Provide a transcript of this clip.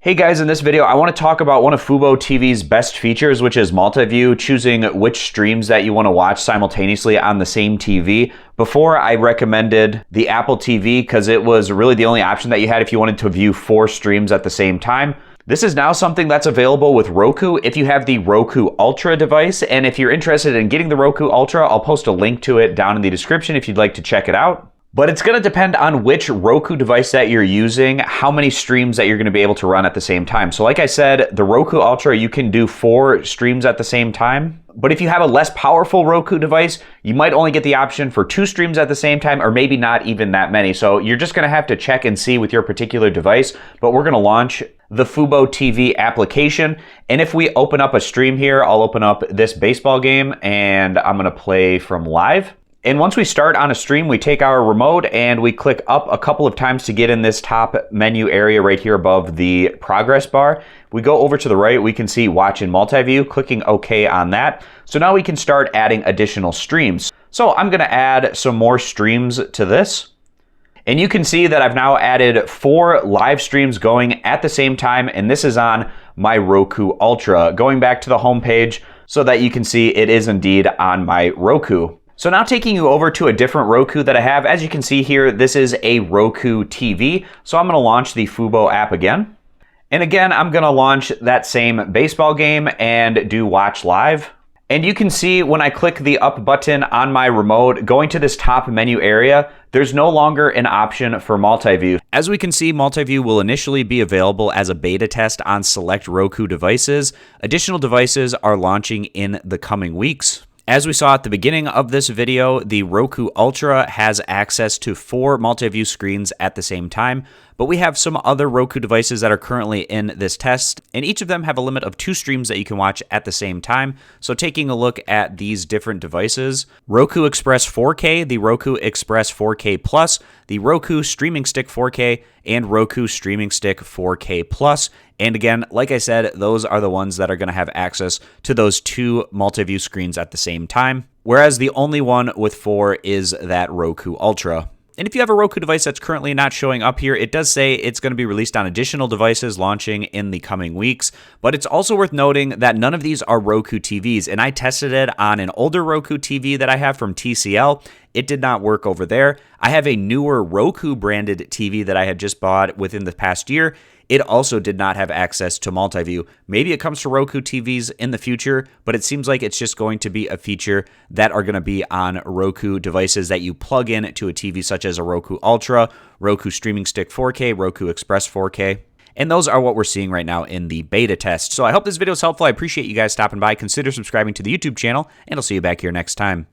Hey guys, in this video, I want to talk about one of Fubo TV's best features, which is multi-view, choosing which streams that you want to watch simultaneously on the same TV. Before, I recommended the Apple TV because it was really the only option that you had if you wanted to view 4 streams at the same time. This is now something that's available with Roku if you have the Roku Ultra device, and if you're interested in getting the Roku Ultra, I'll post a link to it down in the description if you'd like to check it out. But it's going to depend on which Roku device that you're using, how many streams that you're going to be able to run at the same time. So like I said, the Roku Ultra, you can do 4 streams at the same time. But if you have a less powerful Roku device, you might only get the option for 2 streams at the same time, or maybe not even that many. So you're just going to have to check and see with your particular device. But we're going to launch the Fubo TV application. And if we open up a stream here, I'll open up this baseball game and I'm going to play from live. And once we start on a stream, we take our remote and we click up a couple of times to get in this top menu area right here above the progress bar. We go over to the right, we can see watch in multi-view, clicking OK on that. So now we can start adding additional streams. So I'm going to add some more streams to this. And you can see that I've now added 4 live streams going at the same time, and this is on my Roku Ultra. Going back to the home page so that you can see it is indeed on my Roku. So now taking you over to a different Roku that I have. As you can see here, this is a Roku TV. So I'm going to launch the Fubo app again. And again, I'm going to launch that same baseball game and do watch live. And you can see when I click the up button on my remote, going to this top menu area, there's no longer an option for multi-view. As we can see, multi-view will initially be available as a beta test on select Roku devices. Additional devices are launching in the coming weeks. As we saw at the beginning of this video, the Roku Ultra has access to 4 multi-view screens at the same time, but we have some other Roku devices that are currently in this test, and each of them have a limit of 2 streams that you can watch at the same time. So taking a look at these different devices, Roku Express 4K, the Roku Express 4K Plus, the Roku Streaming Stick 4K, and Roku Streaming Stick 4K Plus. And again, like I said, those are the ones that are going to have access to those 2 multi-view screens at the same time, whereas the only one with 4 is that Roku Ultra. And if you have a Roku device that's currently not showing up here, it does say it's going to be released on additional devices launching in the coming weeks. But it's also worth noting that none of these are Roku TVs, and I tested it on an older Roku TV that I have from TCL. It did not work over there. I have a newer Roku branded TV that I had just bought within the past year. It also did not have access to multi-view. Maybe it comes to Roku TVs in the future, but it seems like it's just going to be a feature that are going to be on Roku devices that you plug in to a TV such as a Roku Ultra, Roku Streaming Stick 4K, Roku Express 4K. And those are what we're seeing right now in the beta test. So I hope this video is helpful. I appreciate you guys stopping by. Consider subscribing to the YouTube channel, and I'll see you back here next time.